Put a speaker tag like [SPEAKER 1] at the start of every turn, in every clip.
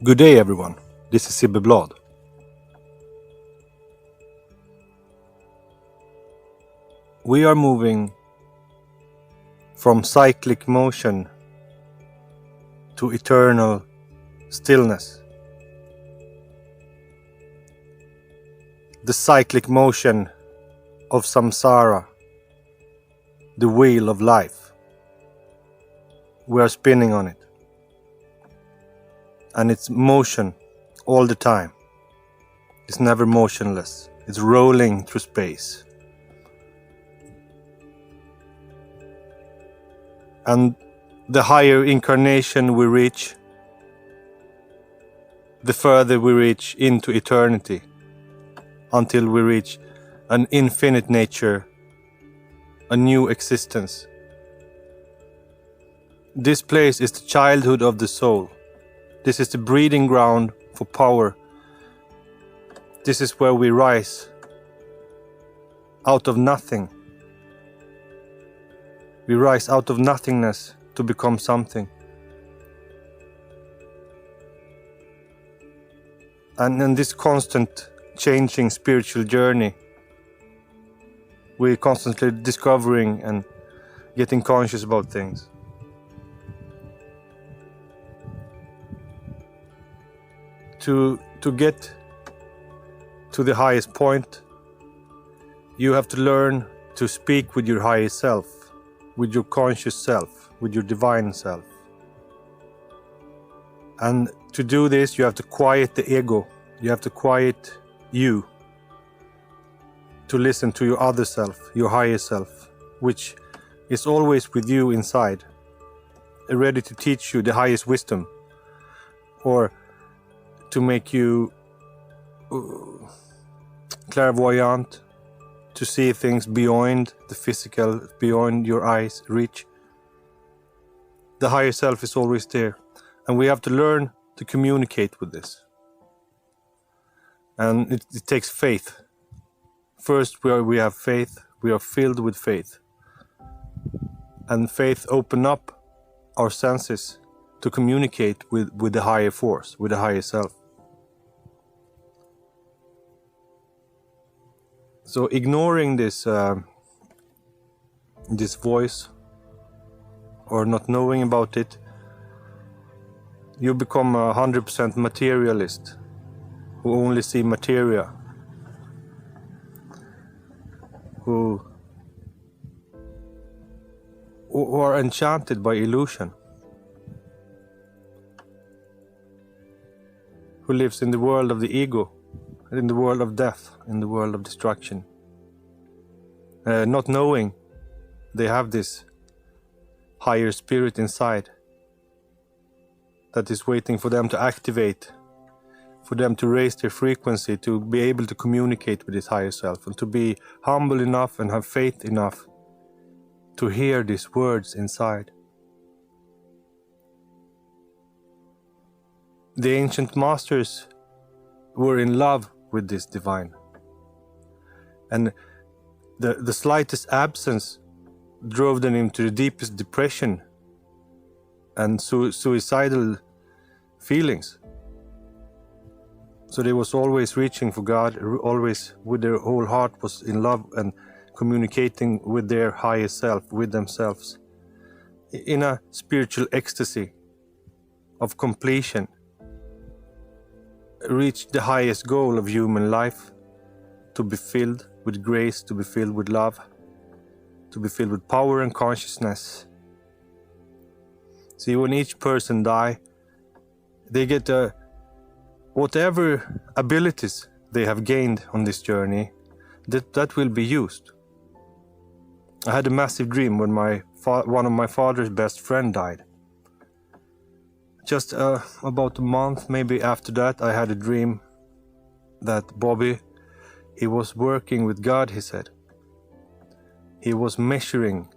[SPEAKER 1] Good day everyone, this is Sibbe Bladh. We are moving from cyclic motion to eternal stillness. The cyclic motion of samsara, the wheel of life. We are spinning on it. And it's motion all the time. It's never motionless. It's rolling through space. And the higher incarnation we reach, the further we reach into eternity, until we reach an infinite nature, a new existence. This place is the childhood of the soul. This is the breeding ground for power. This is where we rise out of nothing. We rise out of nothingness to become something. And in this constant changing spiritual journey, we're constantly discovering and getting conscious about things. To get to the highest point, you have to learn to speak with your higher self, with your conscious self, with your divine self. And to do this, you have to quiet the ego. You have to quiet you to listen to your other self, your higher self, which is always with you inside, ready to teach you the highest wisdom, or to make you clairvoyant, to see things beyond the physical, beyond your eyes' reach. The higher self is always there, and we have to learn to communicate with this. And it takes faith. First, we have faith, we are filled with faith. And faith opens up our senses to communicate with the higher force, with the higher self. So ignoring this this voice, or not knowing about it, you become 100% materialist, who only see materia, who are enchanted by illusion, who lives in the world of the ego, in the world of death, in the world of destruction. Not knowing they have this higher spirit inside that is waiting for them to activate, for them to raise their frequency, to be able to communicate with this higher self, and to be humble enough and have faith enough to hear these words inside. The ancient masters were in love with this divine, and the slightest absence drove them into the deepest depression and suicidal feelings. So they was always reaching for God, always with their whole heart was in love and communicating with their higher self, with themselves, in a spiritual ecstasy of completion. Reach the highest goal of human life, to be filled with grace, to be filled with love, to be filled with power and consciousness. See, when each person die, they get whatever abilities they have gained on this journey, that will be used. I had a massive dream when one of my father's best friend died. Just about a month maybe after that, I had a dream that Bobby, he was working with God, he said. He was measuring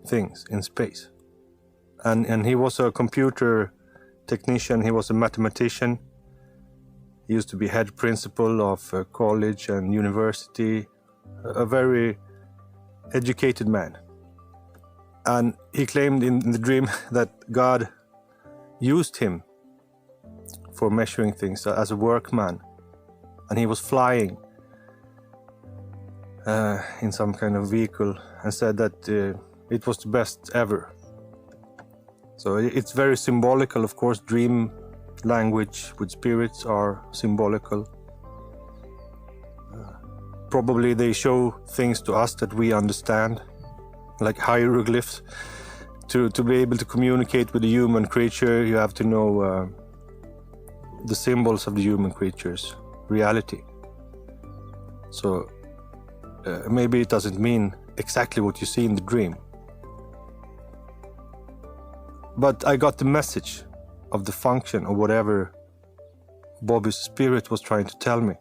[SPEAKER 1] things in space. And he was a computer technician, he was a mathematician. He used to be head principal of a college and university, a very educated man. And he claimed in the dream that God used him for measuring things as a workman, and he was flying in some kind of vehicle and said that it was the best ever. So it's very symbolical, of course. Dream language with spirits are symbolical. Probably they show things to us that we understand, like hieroglyphs. To be able to communicate with a human creature, you have to know the symbols of the human creature's reality. So maybe it doesn't mean exactly what you see in the dream. But I got the message of the function of whatever Bobby's spirit was trying to tell me.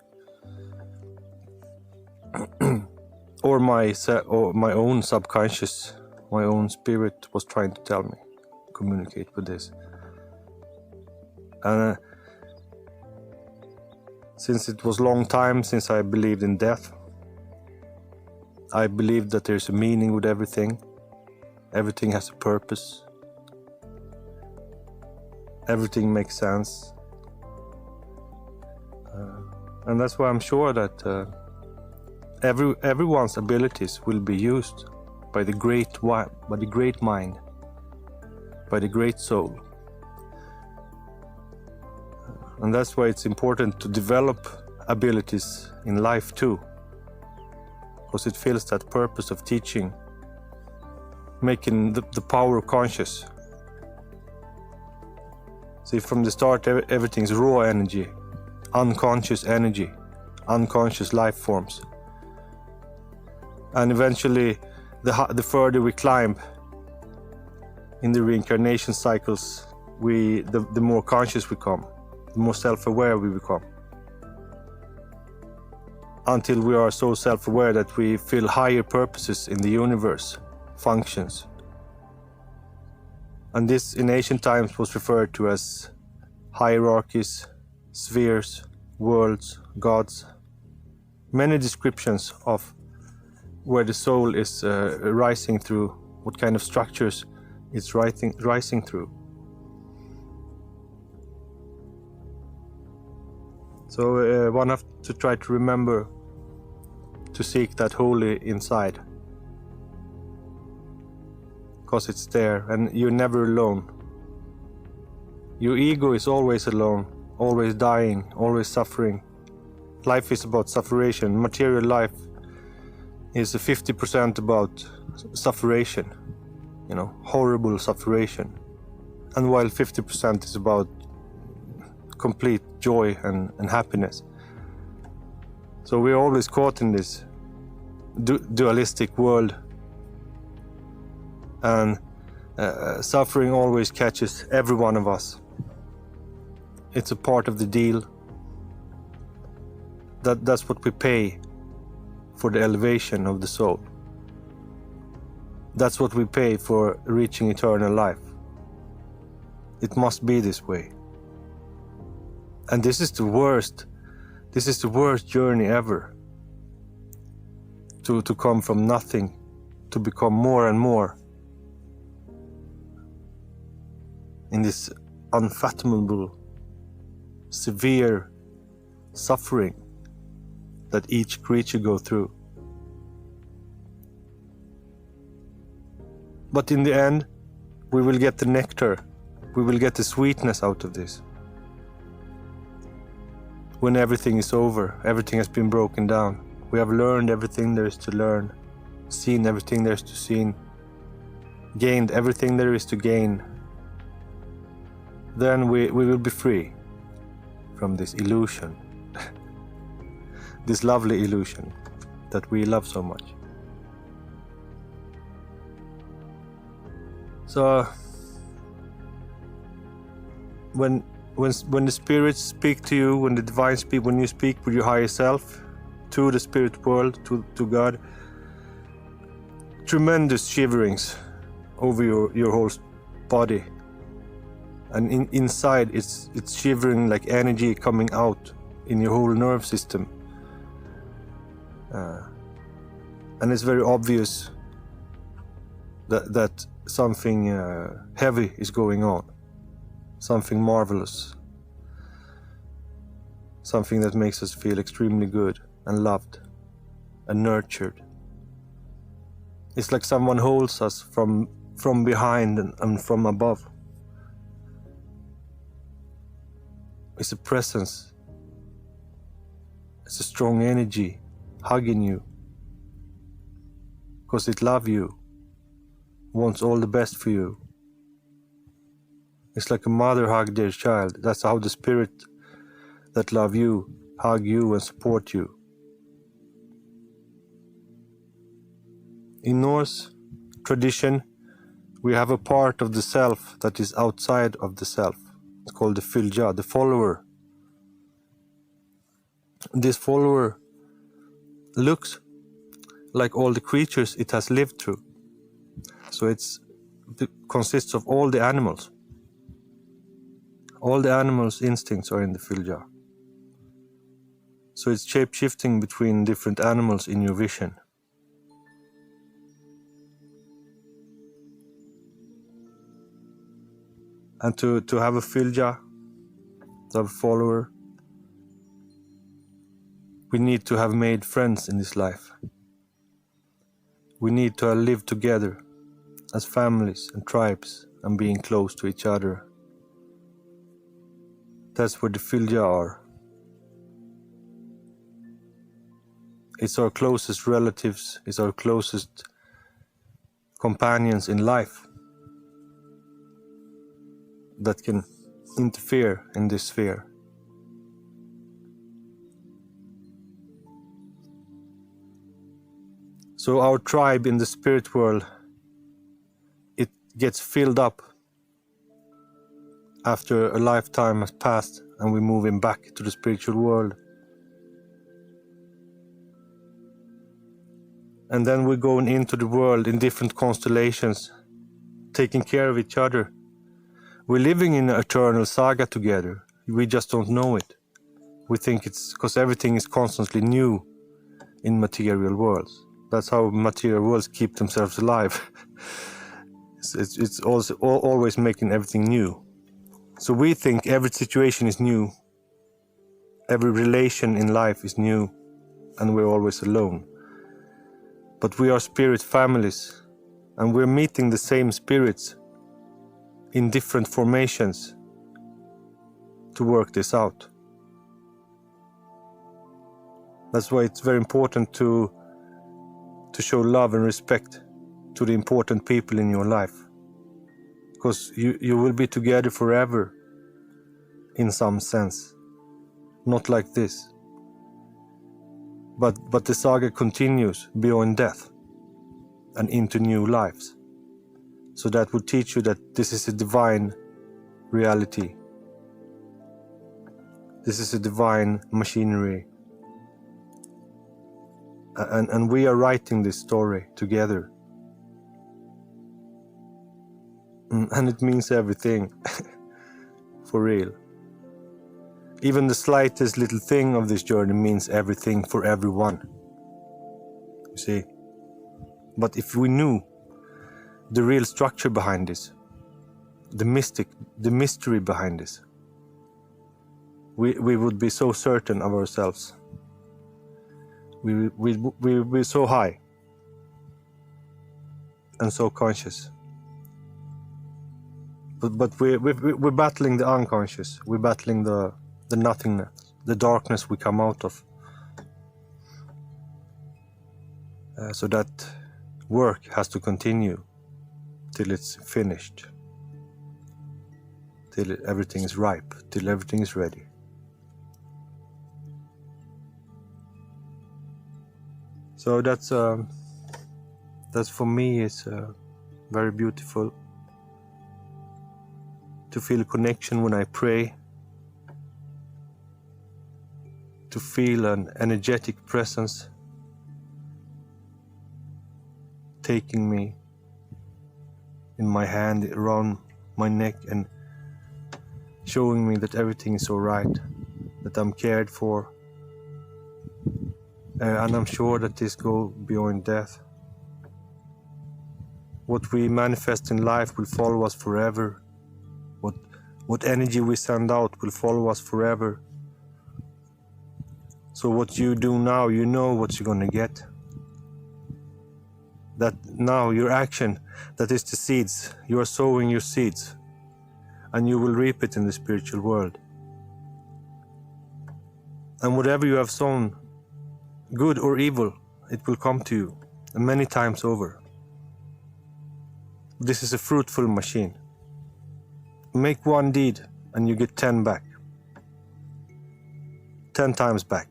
[SPEAKER 1] or my own subconscious, my own spirit was trying to tell me, communicate with this. And since it was a long time since I believed in death, I believed that there's a meaning with everything. Everything has a purpose. Everything makes sense. And that's why I'm sure that everyone's abilities will be used by the great mind, by the great soul. And that's why it's important to develop abilities in life too, because it fills that purpose of teaching, making the power conscious. See, from the start, everything's raw energy, unconscious life forms. And eventually, the further we climb in the reincarnation cycles, the more conscious we become, the more self-aware we become. Until we are so self-aware that we feel higher purposes in the universe, functions. And this in ancient times was referred to as hierarchies, spheres, worlds, gods. Many descriptions of where the soul is rising through, what kind of structures it's rising through. So one has to try to remember to seek that holy inside, because it's there and you're never alone. Your ego is always alone, always dying, always suffering. Life is about sufferation. Material life is 50% about sufferation, horrible sufferation. And while 50% is about complete joy and happiness. So we're always caught in this dualistic world, and suffering always catches every one of us. It's a part of the deal. That's what we pay for the elevation of the soul. That's what we pay for reaching eternal life. It must be this way. And this is the worst journey ever. To come from nothing, to become more and more in this unfathomable, severe suffering that each creature goes through. But in the end, we will get the nectar, we will get the sweetness out of this. When everything is over, everything has been broken down, we have learned everything there is to learn, seen everything there is to see, gained everything there is to gain, then we will be free from this illusion, this lovely illusion that we love so much. So when the spirits speak to you, when the divine speak, when you speak with your higher self to the spirit world, to God, tremendous shiverings over your whole body, and inside it's shivering like energy coming out in your whole nerve system, and it's very obvious that something heavy is going on, something marvelous. something that makes us feel extremely good and loved and nurtured. It's like someone holds us from behind and from above. It's a presence. It's a strong energy hugging you because it loves you, wants all the best for you. It's like a mother hug their child. That's how the spirit that love you hug you and support you. In Norse tradition, we have a part of the self that is outside of the self. It's called the fylgja, the follower. This follower looks like all the creatures it has lived through. So it consists of all the animals. All the animals' instincts are in the fylgja. So it's shape-shifting between different animals in your vision. And to have a fylgja, to have a follower, we need to have made friends in this life. We need to have lived together as families and tribes and being close to each other. That's where the fylgja are. It's our closest relatives, it's our closest companions in life that can interfere in this sphere. So our tribe in the spirit world, it gets filled up after a lifetime has passed and we move him back to the spiritual world. And then we're going into the world in different constellations, taking care of each other. We're living in an eternal saga together. We just don't know it. We think it's because everything is constantly new in material worlds. That's how material worlds keep themselves alive. It's also always making everything new. So we think every situation is new. Every relation in life is new. And we're always alone. But we are spirit families. And we're meeting the same spirits in different formations to work this out. That's why it's very important to show love and respect to the important people in your life. Because you will be together forever in some sense. Not like this. But the saga continues beyond death and into new lives. So that would teach you that this is a divine reality. This is a divine machinery. And we are writing this story together. And it means everything. For real. Even the slightest little thing of this journey means everything for everyone. You see? But if we knew the real structure behind this, the mystery behind this, we would be so certain of ourselves. We would be so high and so conscious. But we're battling the unconscious. We're battling the nothingness, the darkness we come out of. So that work has to continue till it's finished, till everything is ripe, till everything is ready. So that's for me is very beautiful to feel a connection when I pray, to feel an energetic presence taking me in my hand around my neck and showing me that everything is all right, that I'm cared for. And I'm sure that this goes beyond death. What we manifest in life will follow us forever. What energy we send out will follow us forever. So what you do now, you know what you're gonna get. That now your action, that is the seeds. You are sowing your seeds, and you will reap it in the spiritual world. And whatever you have sown, good or evil, it will come to you many times over. This is a fruitful machine. Make one deed and you get 10 back. 10 times back.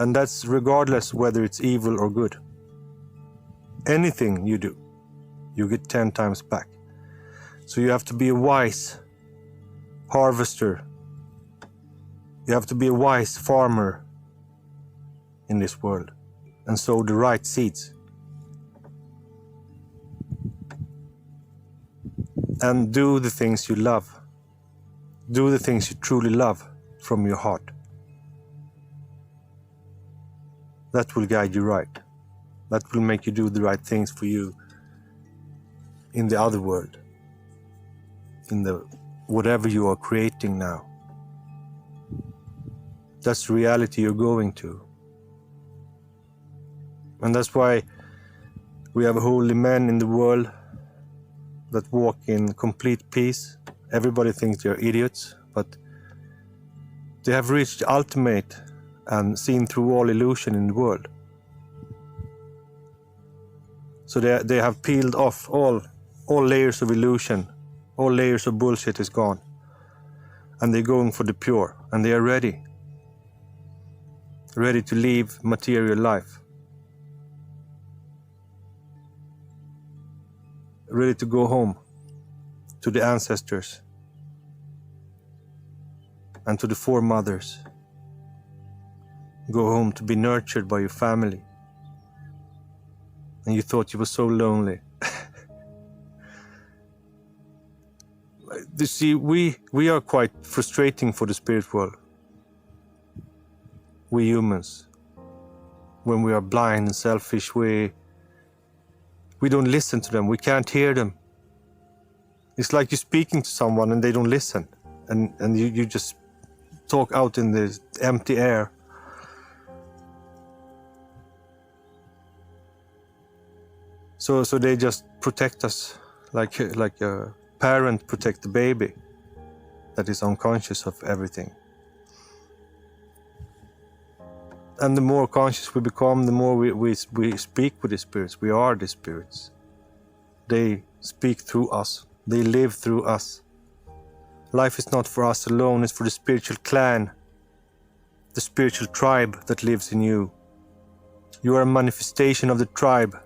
[SPEAKER 1] And that's regardless whether it's evil or good. Anything you do, you get 10 times back. So you have to be a wise harvester. You have to be a wise farmer in this world and sow the right seeds. And do the things you love. Do the things you truly love from your heart. That will guide you right. That will make you do the right things for you in the other world. In the whatever you are creating now. That's the reality you're going to. And that's why we have holy men in the world that walk in complete peace. Everybody thinks they're idiots, but they have reached the ultimate and seen through all illusion in the world. So they have peeled off all layers of illusion, all layers of bullshit is gone. And they're going for the pure, and they are ready to leave material life. Ready to go home to the ancestors and to the foremothers. Go home to be nurtured by your family. And you thought you were so lonely. You see, we are quite frustrating for the spirit world. We humans. When we are blind and selfish, we don't listen to them. We can't hear them. It's like you're speaking to someone and they don't listen. And you just talk out in the empty air. So they just protect us like a parent protect the baby that is unconscious of everything. And the more conscious we become, the more we speak with the spirits. We are the spirits. They speak through us. They live through us. Life is not for us alone, it's for the spiritual clan, the spiritual tribe that lives in you. You are a manifestation of the tribe.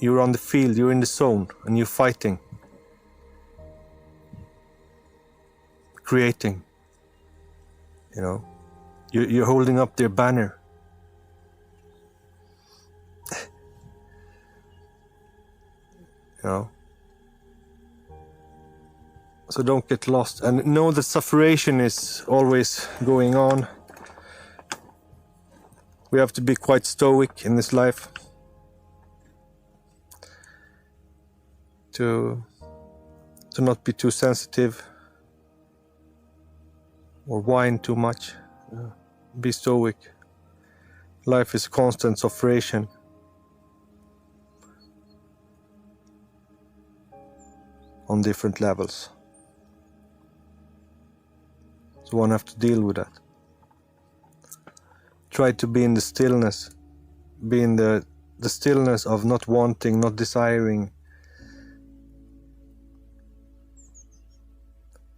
[SPEAKER 1] You're on the field, you're in the zone, and you're fighting. Creating. You know. You're holding up their banner. You know. So don't get lost. And know that sufferation is always going on. We have to be quite stoic in this life. To not be too sensitive. Or whine too much. Be stoic. Life is constant sufferation. On different levels. So one have to deal with that. Try to be in the stillness. Be in the stillness of not wanting, not desiring.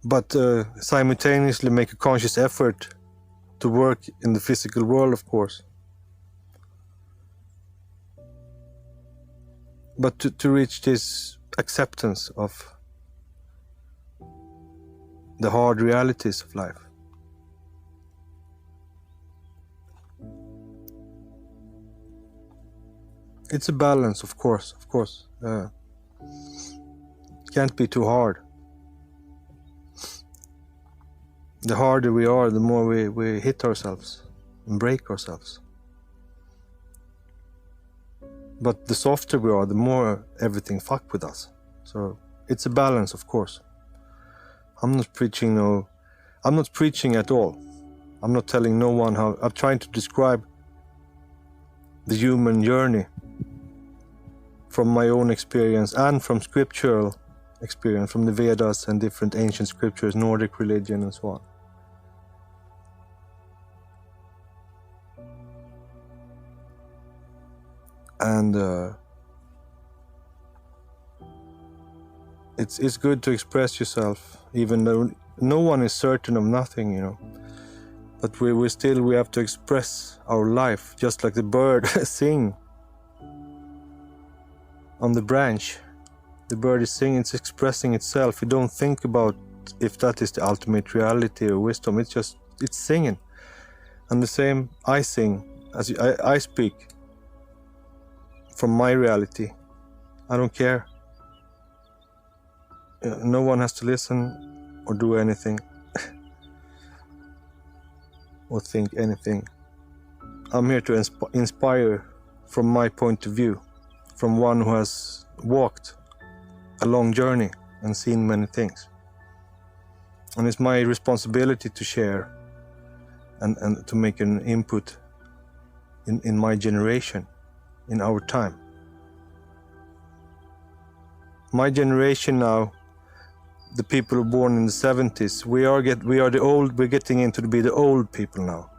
[SPEAKER 1] But simultaneously make a conscious effort to work in the physical world, of course. But to reach this acceptance of the hard realities of life. It's a balance, of course. Can't be too hard. The harder we are, the more we hit ourselves and break ourselves. But the softer we are, the more everything fuck with us. So it's a balance, of course. I'm not preaching at all. I'm not telling no one how. I'm trying to describe the human journey from my own experience and from scriptural experience, from the Vedas and different ancient scriptures, Nordic religion and so on. And it's good to express yourself, even though no one is certain of nothing, you know. But we have to express our life, just like the bird sing on the branch. The bird is singing, it's expressing itself. You don't think about if that is the ultimate reality or wisdom. It's singing. And the same, I sing, I speak from my reality. I don't care. No one has to listen or do anything or think anything. I'm here to inspire from my point of view, from one who has walked a long journey and seen many things. And it's my responsibility to share and to make an input in my generation, in our time. My generation now, the people born in the 70s, we're getting into to be the old people now.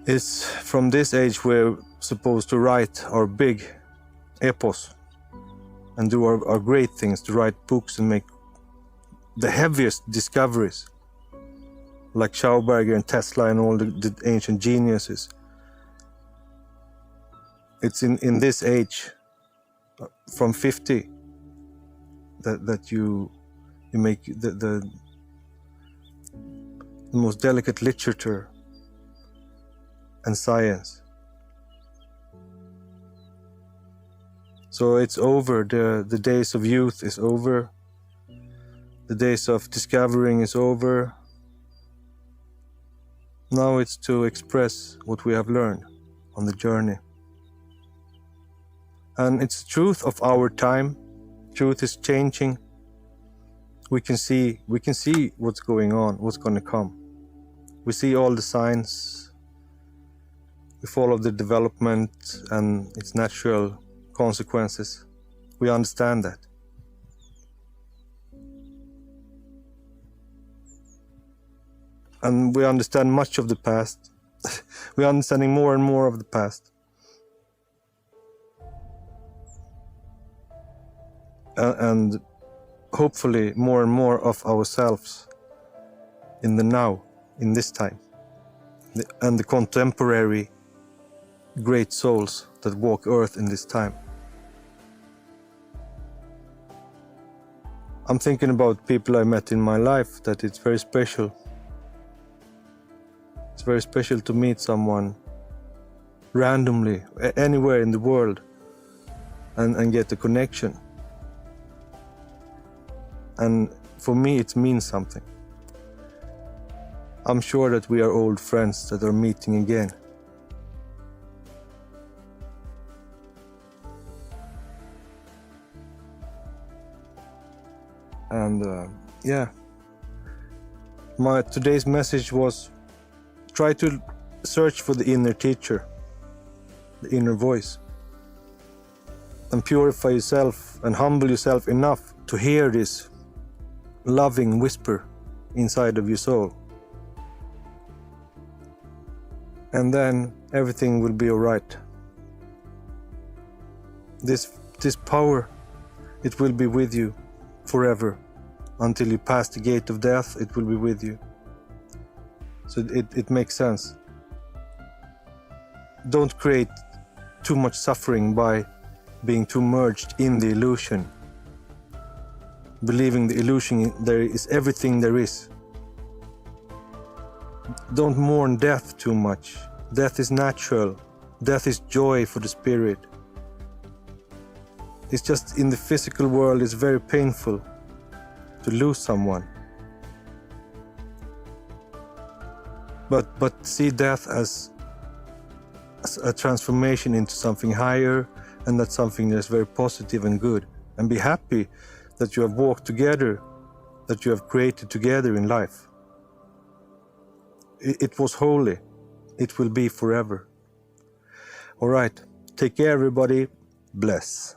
[SPEAKER 1] It's from this age we're supposed to write our big epos and do our great things, to write books and make the heaviest discoveries, like Schauberger and Tesla and all the ancient geniuses. It's in this age, from 50, that you make the most delicate literature and science. So it's over. The days of youth is over. The days of discovering is over. Now it's to express what we have learned on the journey. And it's the truth of our time. Truth is changing. We can see what's going on, what's going to come. We see all the signs. We follow the development and its natural consequences. We understand that. And we understand much of the past. We're understanding more and more of the past. And hopefully more and more of ourselves in the now, in this time, and the contemporary great souls that walk earth in this time. I'm thinking about people I met in my life, that it's very special. It's very special to meet someone randomly, anywhere in the world, and get a connection. And for me, it means something. I'm sure that we are old friends that are meeting again. And today's message was, try to search for the inner teacher, the inner voice, and purify yourself and humble yourself enough to hear this loving whisper inside of your soul. And then everything will be all right. This power, it will be with you forever. Until you pass the gate of death, it will be with you. So it makes sense. Don't create too much suffering by being too merged in the illusion. Believing the illusion there is everything there is. Don't mourn death too much. Death is natural. Death is joy for the spirit. It's just in the physical world, it's very painful to lose someone. But see death as a transformation into something higher, and that's something that's very positive and good. And be happy that you have walked together, that you have created together in life. It was holy. It will be forever. All right. Take care, everybody. Bless.